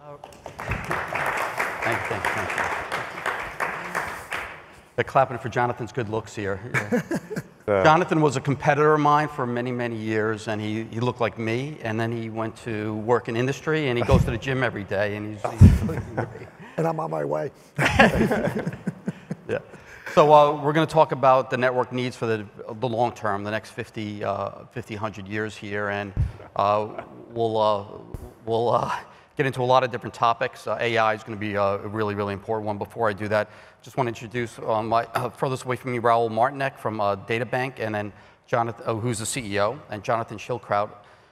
Thank you. They're clapping for Jonathan's good looks here. Yeah. Jonathan was a competitor of mine for many, many years, and he looked like me, and then he went to work in industry, and he goes to the gym every day, and he's looking great. And I'm on my way. Yeah. So we're going to talk about the network needs for the long term, the next 50, 100 years here, and we'll get into a lot of different topics. AI is going to be a really, really important one. Before I do that, just want to introduce my furthest away from me, RAUL MARTYNEK from DataBank, and then Jonathan, who's the CEO, and JONATHON SCHILDKRAUT,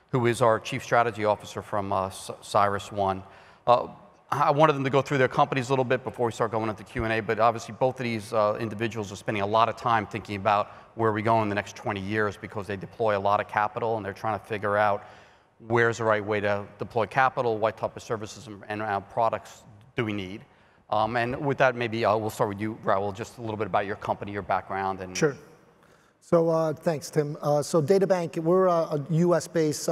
who is our Chief Strategy Officer from CyrusOne. I wanted them to go through their companies a little bit before we start going into Q&A, but obviously both of these individuals are spending a lot of time thinking about where we go in the next 20 years because they deploy a lot of capital and they're trying to figure out where's the right way to deploy capital, what type of services and products do we need. And with that, maybe we'll start with you, Raul, just a little bit about your company, your background. And sure. So thanks, Tim. So DataBank, we're a US-based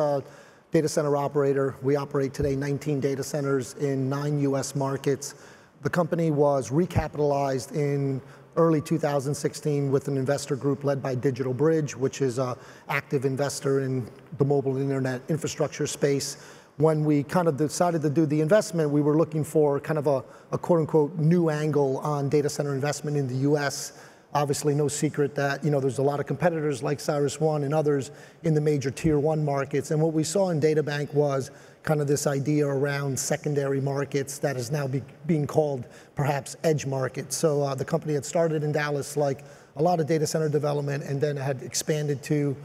data center operator. We operate today 19 data centers in 9 US markets. The company was recapitalized in early 2016 with an investor group led by DigitalBridge, which is an active investor in the mobile internet infrastructure space. When we kind of decided to do the investment, we were looking for kind of a quote-unquote new angle on data center investment in the US. Obviously, no secret that there's a lot of competitors like CyrusOne and others in the major tier 1 markets. And what we saw in DataBank was kind of this idea around secondary markets that is now being called perhaps edge markets. So the company had started in Dallas, like a lot of data center development, and then had expanded to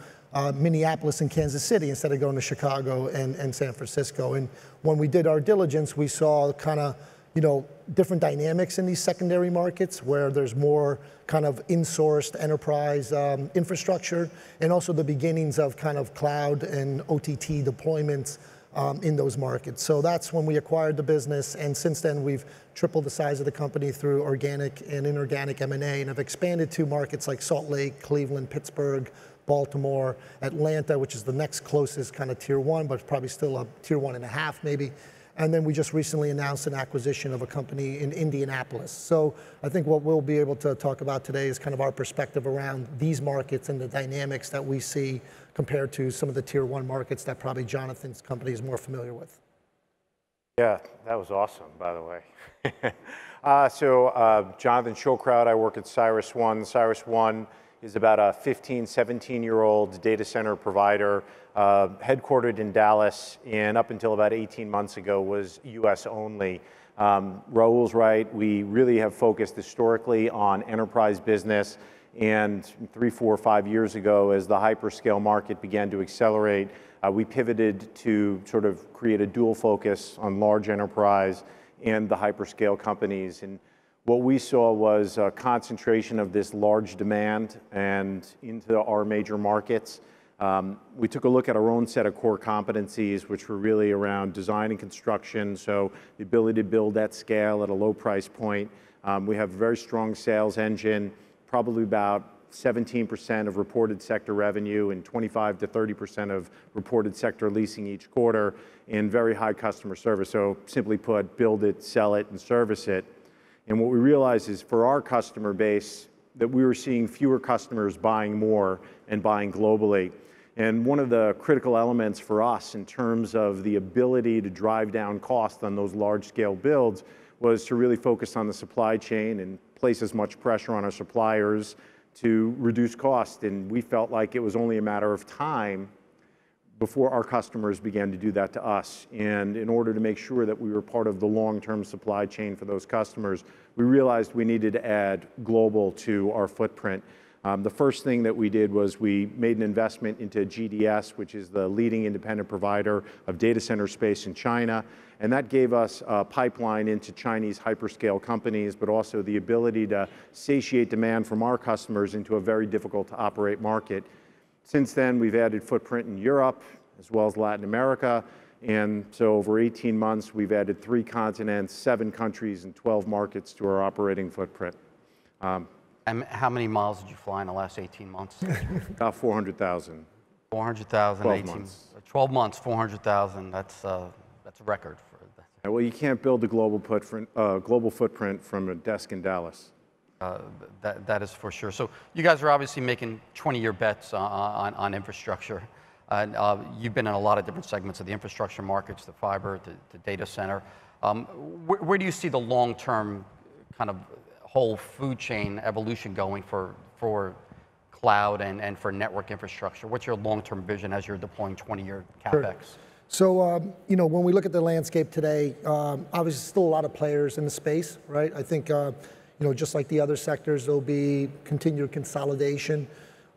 Minneapolis and Kansas City instead of going to Chicago and San Francisco. And when we did our diligence, we saw kind of different dynamics in these secondary markets where there's more kind of in-sourced enterprise infrastructure, and also the beginnings of kind of cloud and OTT deployments in those markets. So that's when we acquired the business, and since then we've tripled the size of the company through organic and inorganic M&A, and have expanded to markets like Salt Lake, Cleveland, Pittsburgh, Baltimore, Atlanta, which is the next closest kind of tier 1, but probably still a tier 1.5 maybe. And then we just recently announced an acquisition of a company in Indianapolis. So I think what we'll be able to talk about today is kind of our perspective around these markets and the dynamics that we see compared to some of the tier 1 markets that probably Jonathan's company is more familiar with. Yeah, that was awesome, by the way. Jonathan SCHILDKRAUT, I work at CyrusOne. CyrusOne is about a 15, 17-year-old data center provider, headquartered in Dallas, and up until about 18 months ago was US only. Raul's right, we really have focused historically on enterprise business, and 3, 4, 5 years ago, as the hyperscale market began to accelerate, we pivoted to sort of create a dual focus on large enterprise and the hyperscale companies. And what we saw was a concentration of this large demand and into our major markets. We took a look at our own set of core competencies, which were really around design and construction, so the ability to build at scale at a low price point. We have a very strong sales engine, probably about 17% of reported sector revenue and 25 to 30% of reported sector leasing each quarter, and very high customer service. So simply put, build it, sell it, and service it. And what we realized is for our customer base that we were seeing fewer customers buying more and buying globally. And one of the critical elements for us in terms of the ability to drive down costs on those large scale builds was to really focus on the supply chain and place as much pressure on our suppliers to reduce cost. And we felt like it was only a matter of time before our customers began to do that to us. And in order to make sure that we were part of the long-term supply chain for those customers, we realized we needed to add global to our footprint. The first thing that we did was we made an investment into GDS, which is the leading independent provider of data center space in China. And that gave us a pipeline into Chinese hyperscale companies, but also the ability to satiate demand from our customers into a very difficult to operate market. Since then, we've added footprint in Europe, as well as Latin America. And so over 18 months, we've added 3 continents, 7 countries, and 12 markets to our operating footprint. And how many miles did you fly in the last 18 months? About 400,000. 400,000, 12 months. 12 months, 400,000. That's a record. Well, you can't build a global footprint from a desk in Dallas. That is for sure. So you guys are obviously making 20-year bets on infrastructure. And you've been in a lot of different segments of the infrastructure markets, the fiber, the data center. Where do you see the long-term kind of whole food chain evolution going for cloud and for network infrastructure? What's your long-term vision as you're deploying 20-year CapEx? Sure. So, you know, when we look at the landscape today, obviously still a lot of players in the space, right? I think, you know, just like the other sectors, there'll be continued consolidation.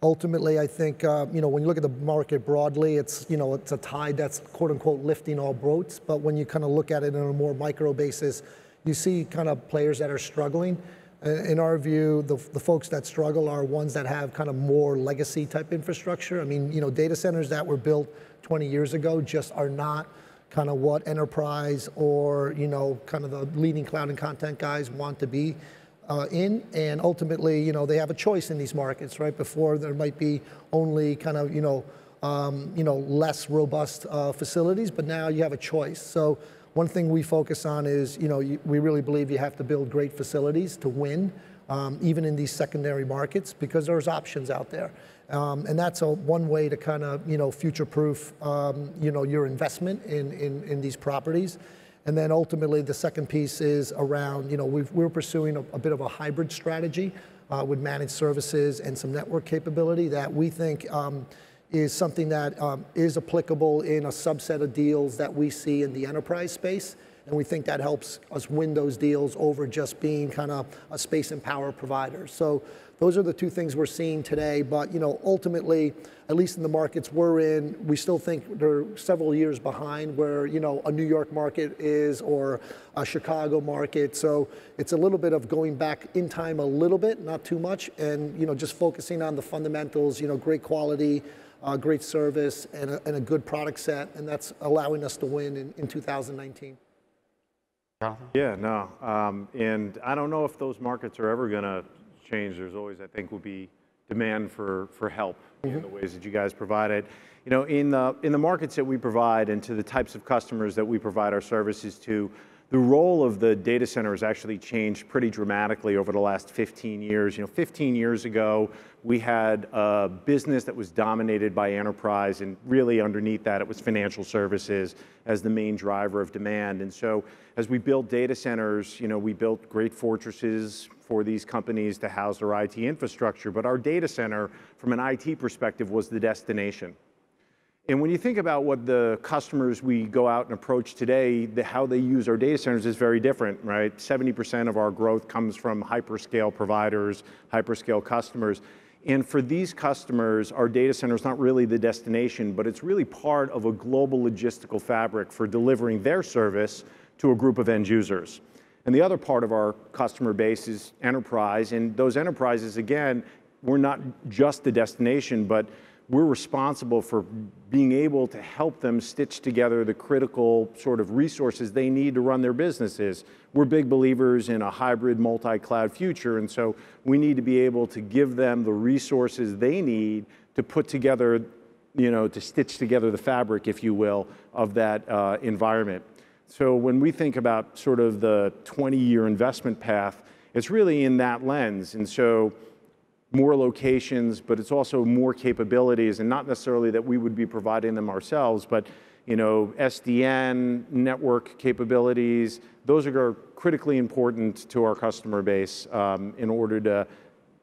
Ultimately, I think, you know, when you look at the market broadly, it's, you know, it's a tide that's quote unquote lifting all boats. But when you kind of look at it on a more micro basis, you see kind of players that are struggling. In our view, the folks that struggle are ones that have kind of more legacy type infrastructure. I mean, you know, data centers that were built 20 years ago just are not kind of what enterprise or, you know, kind of the leading cloud and content guys want to be in. And ultimately, you know, they have a choice in these markets, right? Before there might be only kind of, you know, less robust facilities, but now you have a choice. So one thing we focus on is, you know, we really believe you have to build great facilities to win, even in these secondary markets, because there's options out there. And that's one way to kind of, you know, future-proof, you know, your investment in these properties. And then ultimately the second piece is around, you know, we're pursuing a bit of a hybrid strategy with managed services and some network capability that we think is something that is applicable in a subset of deals that we see in the enterprise space. And we think that helps us win those deals over just being kind of a space and power provider. So those are the two things we're seeing today. But, you know, ultimately, at least in the markets we're in, we still think they're several years behind where, you know, a New York market is or a Chicago market. So it's a little bit of going back in time a little bit, not too much, and, you know, just focusing on the fundamentals, you know, great quality, great service, and a good product set. And that's allowing us to win in 2019. Jonathan? Yeah, no, and I don't know if those markets are ever going to change. There's always, I think, will be demand for help in the ways that you guys provide it. You know, in the markets that we provide and to the types of customers that we provide our services to, the role of the data center has actually changed pretty dramatically over the last 15 years. You know, 15 years ago, we had a business that was dominated by enterprise, and really underneath that, it was financial services as the main driver of demand. And so as we built data centers, you know, we built great fortresses for these companies to house their IT infrastructure, but our data center, from an IT perspective, was the destination. And when you think about what the customers we go out and approach today, how they use our data centers is very different, right? 70% of our growth comes from hyperscale providers, hyperscale customers. And for these customers, our data center is not really the destination, but it's really part of a global logistical fabric for delivering their service to a group of end users. And the other part of our customer base is enterprise. And those enterprises, again, we're not just the destination, but we're responsible for being able to help them stitch together the critical sort of resources they need to run their businesses. We're big believers in a hybrid multi-cloud future, and so we need to be able to give them the resources they need to put together, you know, to stitch together the fabric, if you will, of that environment. So when we think about sort of the 20-year investment path, it's really in that lens. And so more locations, but it's also more capabilities, and not necessarily that we would be providing them ourselves, but, you know, SDN, network capabilities, those are critically important to our customer base in order to,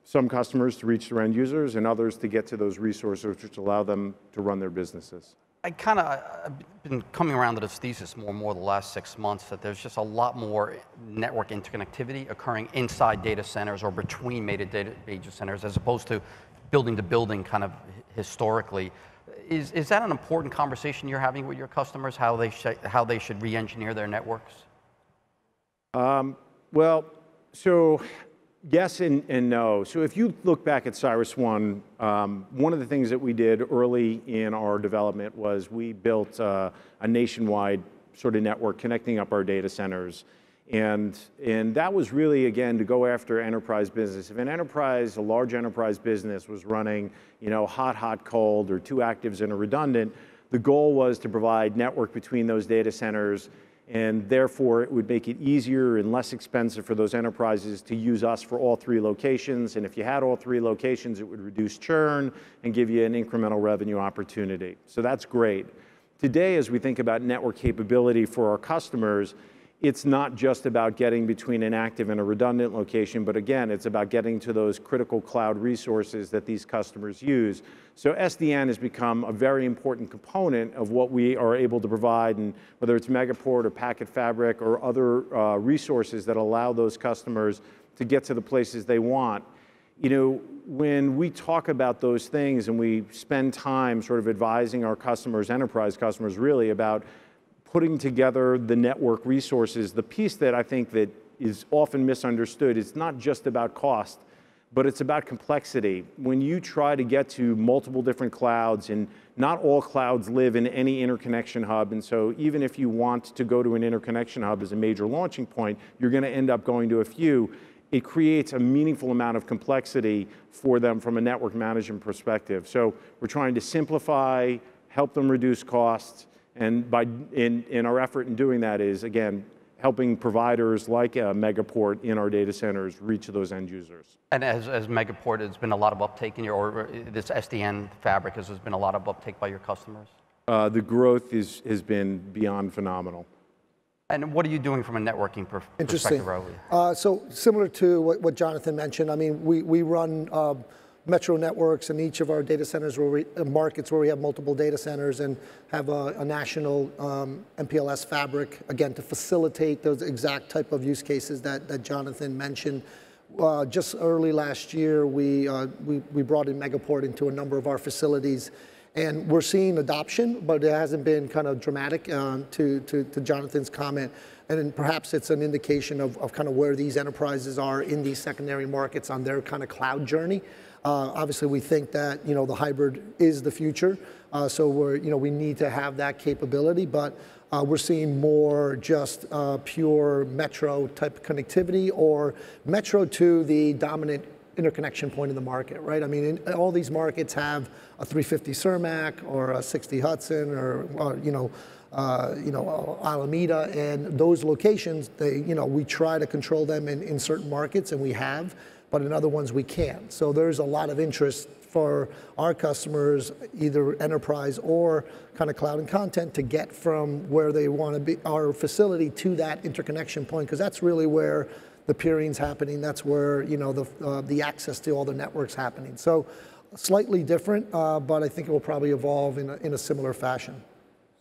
some customers to reach their end users and others to get to those resources which allow them to run their businesses. I've been coming around to this thesis more and more the last 6 months, that there's just a lot more network interconnectivity occurring inside data centers or between data centers, as opposed to building to building kind of historically. Is that an important conversation you're having with your customers, how they should re-engineer their networks? Well, so yes and no. So if you look back at CyrusOne, one of the things that we did early in our development was we built a nationwide sort of network connecting up our data centers. And that was really, again, to go after enterprise business. If an enterprise, a large enterprise business was running, you know, hot, cold, or two actives and a redundant, the goal was to provide network between those data centers and therefore it would make it easier and less expensive for those enterprises to use us for all 3 locations. And if you had all 3 locations, it would reduce churn and give you an incremental revenue opportunity. So that's great. Today, as we think about network capability for our customers, it's not just about getting between an active and a redundant location, but again, it's about getting to those critical cloud resources that these customers use. So SDN has become a very important component of what we are able to provide, and whether it's Megaport or Packet Fabric or other resources that allow those customers to get to the places they want. You know, when we talk about those things and we spend time sort of advising our customers, enterprise customers really, about putting together the network resources, the piece that I think that is often misunderstood is not just about cost, but it's about complexity. When you try to get to multiple different clouds, and not all clouds live in any interconnection hub, and so even if you want to go to an interconnection hub as a major launching point, you're going to end up going to a few. It creates a meaningful amount of complexity for them from a network management perspective. So we're trying to simplify, help them reduce costs, and in our effort in doing that is, again, helping providers like Megaport in our data centers reach those end users. And as Megaport, there's been a lot of uptake in or this SDN fabric, has been a lot of uptake by your customers? The growth has been beyond phenomenal. And what are you doing from a networking perspective, Raul? So similar to what Jonathan mentioned, I mean, we run metro networks in each of our data centers, markets where we have multiple data centers, and have a national MPLS fabric, again, to facilitate those exact type of use cases that Jonathan mentioned. Just early last year, we brought in Megaport into a number of our facilities, and we're seeing adoption, but it hasn't been kind of dramatic, to Jonathan's comment. And then perhaps it's an indication of kind of where these enterprises are in these secondary markets on their kind of cloud journey. Obviously, we think that, you know, the hybrid is the future, so we need to have that capability, but we're seeing more just pure metro type connectivity, or metro to the dominant interconnection point in the market, right? I mean, all these markets have a 350 Cermak or a 60 Hudson or Alameda, and those locations, we try to control them in certain markets, and we have, but in other ones we can't. So there's a lot of interest for our customers, either enterprise or kind of cloud and content, to get from where they want to be, our facility, to that interconnection point, because that's really where the peering's happening. That's where the access to all the networks happening. So slightly different, but I think it will probably evolve in a similar fashion.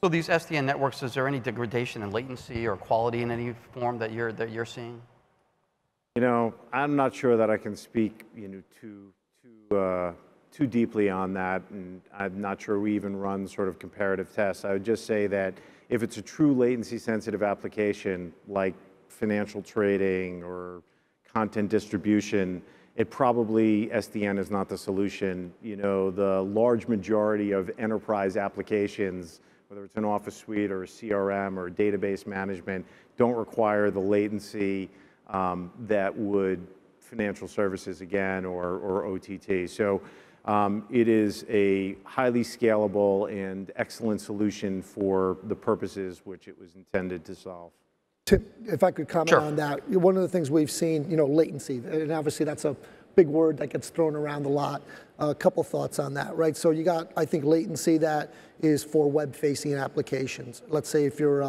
So these SDN networks, is there any degradation in latency or quality in any form that you're seeing? You know, I'm not sure that I can speak, too deeply on that, and I'm not sure we even run sort of comparative tests. I would just say that if it's a true latency-sensitive application, like financial trading or content distribution, it probably, SDN is not the solution. You know, the large majority of enterprise applications, whether it's an Office suite or a CRM or database management, don't require the latency that would financial services, again, or OTT. So it is a highly scalable and excellent solution for the purposes which it was intended to solve. Tim, if I could comment on that, one of the things we've seen, latency, and obviously that's a big word that gets thrown around a lot. A couple thoughts on that, right? So you got, I think, latency that is for web-facing applications. Let's say if you're,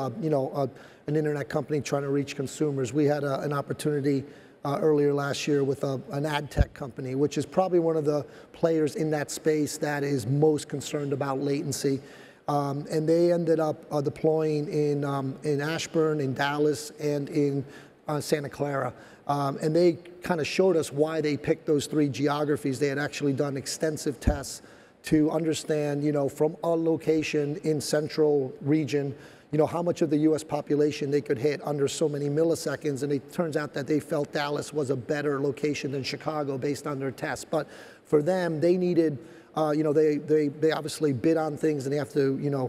an internet company trying to reach consumers. We had an opportunity earlier last year with an ad tech company, which is probably one of the players in that space that is most concerned about latency. And they ended up deploying in Ashburn, in Dallas, and in Santa Clara. And they kind of showed us why they picked those 3 geographies. They had actually done extensive tests to understand, from a location in central region, how much of the US population they could hit under so many milliseconds. And it turns out that they felt Dallas was a better location than Chicago based on their tests. But for them, they needed, they obviously bid on things, and they have to,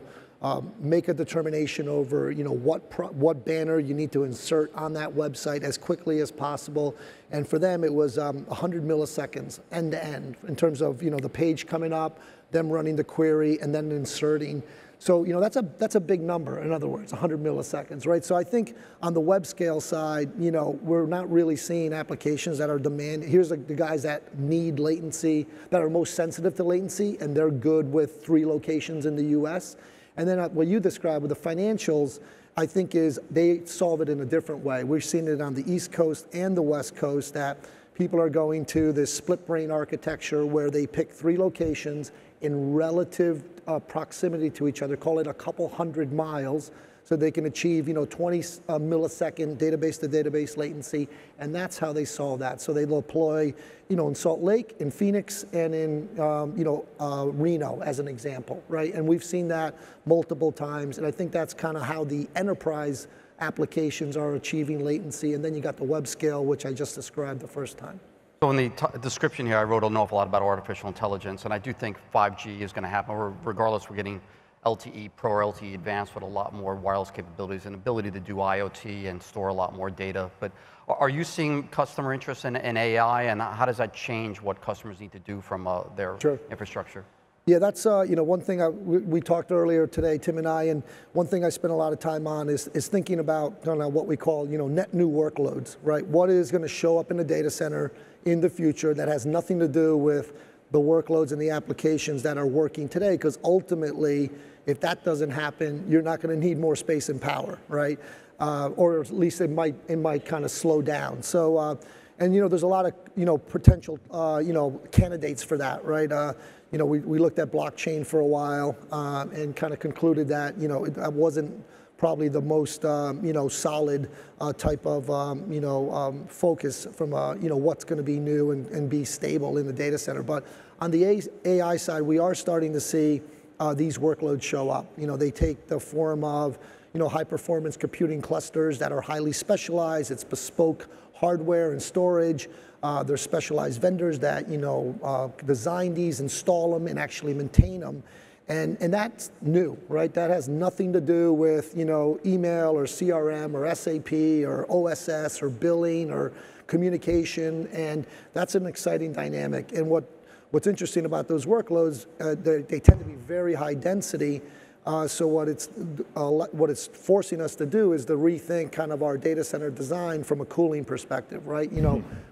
make a determination over, what banner you need to insert on that website as quickly as possible. And for them, it was 100 milliseconds end to end in terms of, the page coming up, them running the query, and then inserting. So, that's a big number, in other words, 100 milliseconds, right? So I think on the web scale side, we're not really seeing applications that are demanding. Here's the guys that need latency, that are most sensitive to latency, and they're good with 3 locations in the US. And then what you described with the financials, I think is they solve it in a different way. We've seen it on the East Coast and the West Coast that people are going to this split brain architecture where they pick 3 locations in relative proximity to each other, call it a couple 100 miles, so they can achieve 20 millisecond database to database latency, and that's how they solve that. So they deploy in Salt Lake, in Phoenix, and in Reno as an example, right? And we've seen that multiple times, and I think that's kind of how the enterprise applications are achieving latency, and then you got the web scale, which I just described the first time. So in the description here, I wrote an awful lot about artificial intelligence, and I do think 5G is going to happen. Regardless, we're getting LTE, Pro or LTE Advanced with a lot more wireless capabilities and ability to do IoT and store a lot more data. But are you seeing customer interest in AI, and how does that change what customers need to do from their infrastructure? Yeah, that's one thing we talked earlier today, Tim and I, and one thing I spent a lot of time on is thinking about kind of what we call net new workloads, right? What is going to show up in the data center in the future that has nothing to do with the workloads and the applications that are working today? Because ultimately, if that doesn't happen, you're not going to need more space and power, right? Or at least it might kind of slow down. So, and there's a lot of potential candidates for that, right? We looked at blockchain for a while and kind of concluded that it wasn't probably the most solid type of focus from what's going to be new and be stable in the data center. But on the AI side, we are starting to see these workloads show up. They take the form of high performance computing clusters that are highly specialized. It's bespoke hardware and storage. There's specialized vendors that design these, install them, and actually maintain them. And that's new, right? That has nothing to do with email or CRM or SAP or OSS or billing or communication, and that's an exciting dynamic. And what's interesting about those workloads, they tend to be very high density. So what it's forcing us to do is to rethink kind of our data center design from a cooling perspective, right?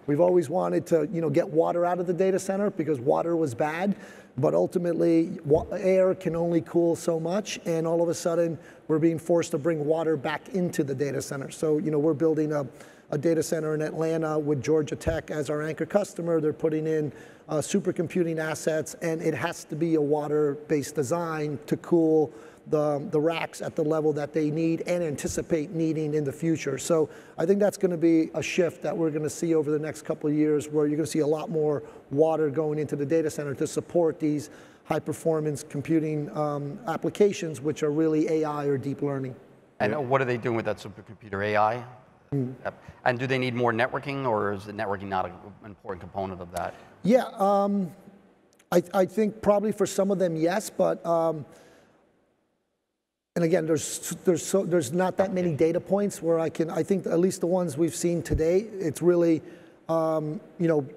We've always wanted to get water out of the data center because water was bad, but ultimately air can only cool so much, and all of a sudden we're being forced to bring water back into the data center. So we're building a data center in Atlanta with Georgia Tech as our anchor customer. They're putting in supercomputing assets, and it has to be a water-based design to cool the racks at the level that they need and anticipate needing in the future. So I think that's going to be a shift that we're going to see over the next couple of years, where you're going to see a lot more water going into the data center to support these high-performance computing applications, which are really AI or deep learning. And what are they doing with that supercomputer AI? And do they need more networking, or is the networking not an important component of that? Yeah, I think probably for some of them, yes, but and again, there's not that many data points where I think at least the ones we've seen today, it's really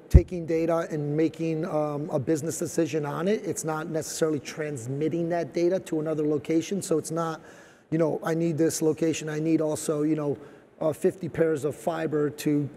taking data and making a business decision on it. It's not necessarily transmitting that data to another location. So it's not, I need this location. I need also, 50 pairs of fiber to,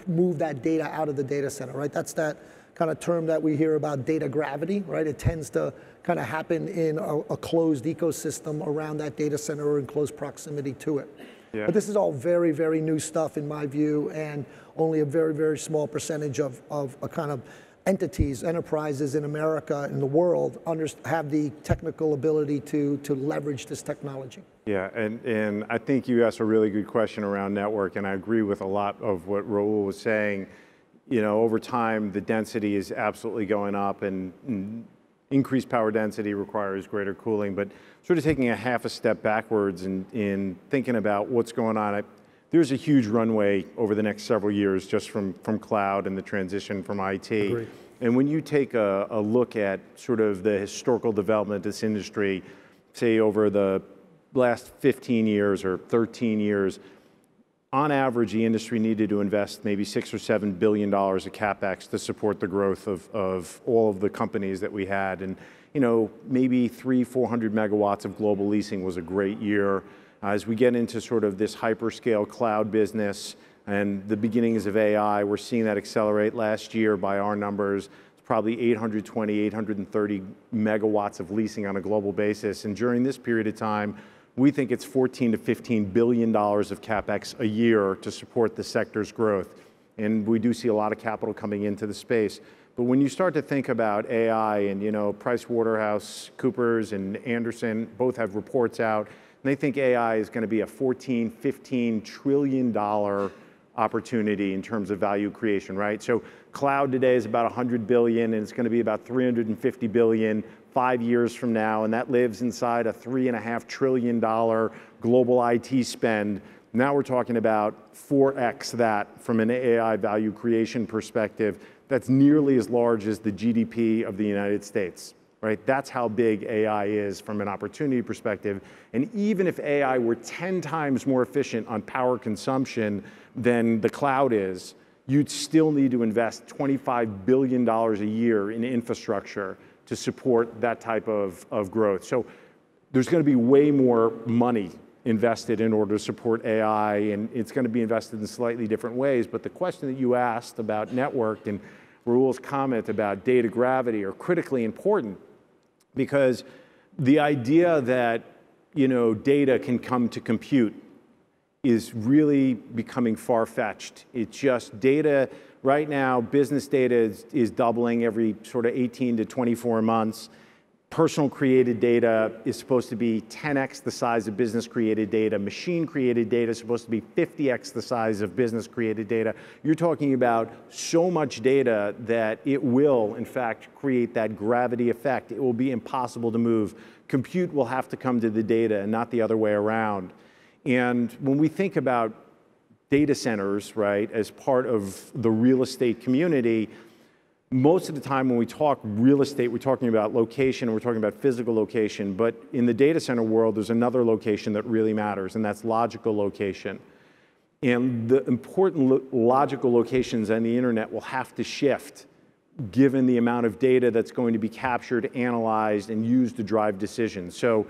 move that data out of the data center, right? That's that kind of term that we hear about data gravity, right? It tends to kind of happen in a closed ecosystem around that data center or in close proximity to it. Yeah. But this is all very, very new stuff in my view, and only a very, very small percentage of a kind of entities, enterprises in America, in the world, have the technical ability to leverage this technology. Yeah, and I think you asked a really good question around network, and I agree with a lot of what Raul was saying. Over time, the density is absolutely going up, and increased power density requires greater cooling, but sort of taking a half a step backwards in thinking about what's going on, there's a huge runway over the next several years just from cloud and the transition from IT. Agreed. And when you take a look at sort of the historical development of this industry, say over the last 15 years or 13 years, on average, the industry needed to invest maybe $6 or $7 billion of CapEx to support the growth of all of the companies that we had. And maybe 300-400 megawatts of global leasing was a great year. As we get into sort of this hyperscale cloud business and the beginnings of AI, we're seeing that accelerate. Last year, by our numbers, it's probably 820, 830 megawatts of leasing on a global basis. And during this period of time, we think it's $14 to $15 billion of CapEx a year to support the sector's growth. And we do see a lot of capital coming into the space. But when you start to think about AI, and PricewaterhouseCoopers and Anderson both have reports out, and they think AI is going to be a $14, $15 trillion opportunity in terms of value creation, right? So cloud today is about $100 billion, and it's going to be about $350 billion 5 years from now, and that lives inside a $3.5 trillion global IT spend. Now we're talking about 4x that from an AI value creation perspective. That's nearly as large as the GDP of the United States, right? That's how big AI is from an opportunity perspective. And even if AI were 10 times more efficient on power consumption than the cloud is, you'd still need to invest $25 billion a year in infrastructure to support that type of growth. So there's going to be way more money invested in order to support AI, and it's going to be invested in slightly different ways. But the question that you asked about networked and Raul's comment about data gravity are critically important, because the idea that data can come to compute is really becoming far-fetched. It's just data. Right now, business data is doubling every sort of 18 to 24 months. Personal created data is supposed to be 10x the size of business created data. Machine created data is supposed to be 50x the size of business created data. You're talking about so much data that it will, in fact, create that gravity effect. It will be impossible to move. Compute will have to come to the data and not the other way around. And when we think about data centers, right, as part of the real estate community, most of the time when we talk real estate, we're talking about location, we're talking about physical location, but in the data center world, there's another location that really matters, and that's logical location. And the important logical locations on the internet will have to shift given the amount of data that's going to be captured, analyzed, and used to drive decisions. So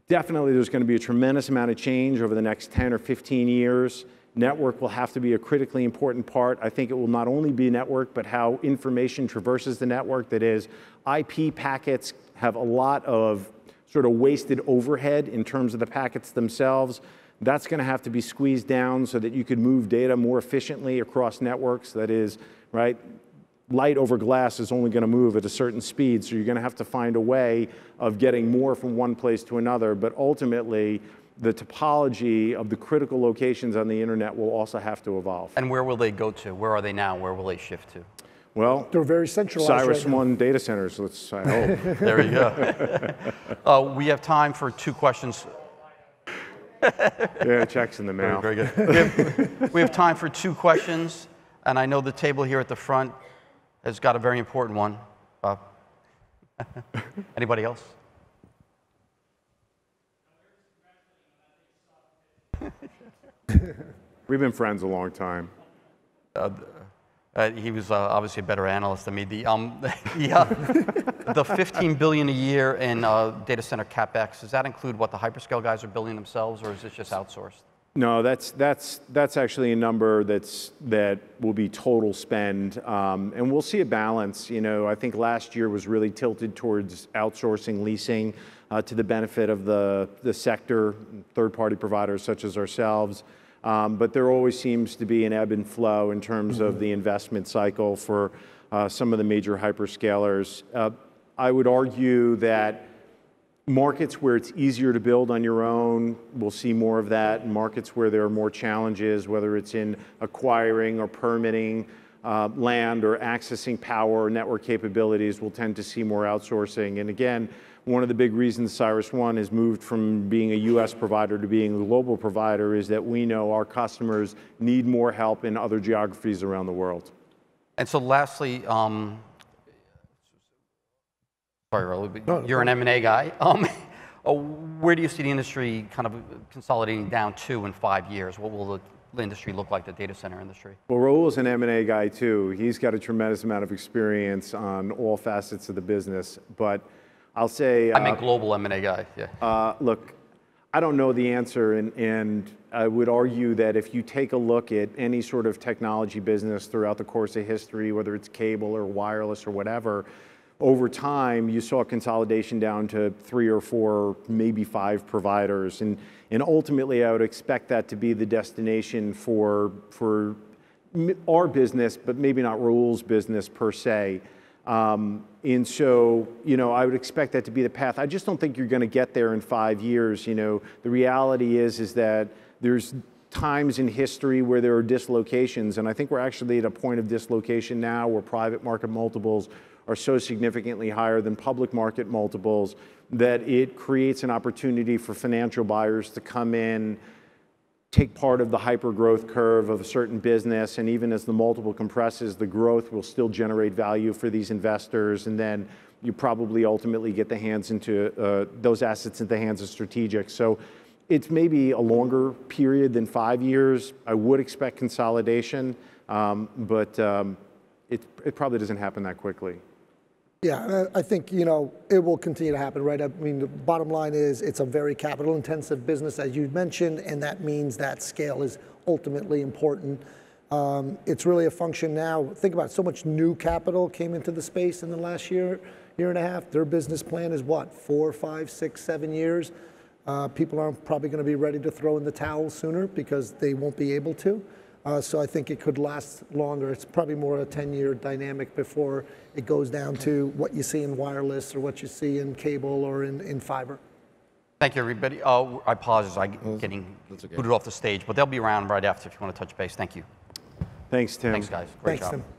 definitely there's going to be a tremendous amount of change over the next 10 or 15 years. Network will have to be a critically important part. I think it will not only be network, but how information traverses the network. That is, IP packets have a lot of sort of wasted overhead in terms of the packets themselves. That's going to have to be squeezed down so that you could move data more efficiently across networks. That is, right, light over glass is only going to move at a certain speed, so you're going to have to find a way of getting more from one place to another. But ultimately, the topology of the critical locations on the internet will also have to evolve. And where will they go to? Where are they now? Where will they shift to? Well, they're very centralized. CyrusOne data centers, I hope. There you go. We have time for 2 questions. Yeah, checks in the mail. Very good. We have time for 2 questions, and I know the table here at the front has got a very important one. Anybody else? We've been friends a long time. He was obviously a better analyst than me. The $15 billion a year in data center CapEx, does that include what the hyperscale guys are building themselves, or is this just outsourced? No, that's actually a number that will be total spend, and we'll see a balance. I think last year was really tilted towards outsourcing leasing to the benefit of the sector, third-party providers such as ourselves. But there always seems to be an ebb and flow in terms of the investment cycle for some of the major hyperscalers. I would argue that markets where it's easier to build on your own, we'll see more of that. Markets where there are more challenges, whether it's in acquiring or permitting land or accessing power or network capabilities, we'll tend to see more outsourcing. And again, one of the big reasons CyrusOne has moved from being a US provider to being a global provider is that we know our customers need more help in other geographies around the world. And so lastly, sorry, Raul, but you're an M&A guy. Where do you see the industry kind of consolidating down to in 5 years? What will the industry look like, the data center industry? Well, Raul is an M&A guy too. He's got a tremendous amount of experience on all facets of the business. But I'll say. I meant global M&A guy, yeah. Look, I don't know the answer, and I would argue that if you take a look at any sort of technology business throughout the course of history, whether it's cable or wireless or whatever, over time you saw consolidation down to 3 or 4, maybe 5 providers, and ultimately I would expect that to be the destination for our business, but maybe not RAUL's business per se. And so, I would expect that to be the path. I just don't think you're going to get there in 5 years. The reality is that there's times in history where there are dislocations, and I think we're actually at a point of dislocation now where private market multiples are so significantly higher than public market multiples that it creates an opportunity for financial buyers to come in, take part of the hyper-growth curve of a certain business, and even as the multiple compresses, the growth will still generate value for these investors, and then you probably ultimately get those assets into the hands of strategics. So it's maybe a longer period than 5 years. I would expect consolidation, but it probably doesn't happen that quickly. Yeah, I think, it will continue to happen, right? I mean, the bottom line is it's a very capital-intensive business, as you mentioned, and that means that scale is ultimately important. It's really a function now. Think about it, so much new capital came into the space in the last year and a half. Their business plan is what, 4, 5, 6, 7 years? People aren't probably going to be ready to throw in the towel sooner because they won't be able to. So I think it could last longer. It's probably more a 10-year dynamic before it goes down to what you see in wireless or what you see in cable or in fiber. Thank you, everybody. I apologize, I'm getting booted off the stage, but they'll be around right after if you want to touch base. Thank you. Thanks, Tim. Thanks, guys. Great Thanks, job. Tim.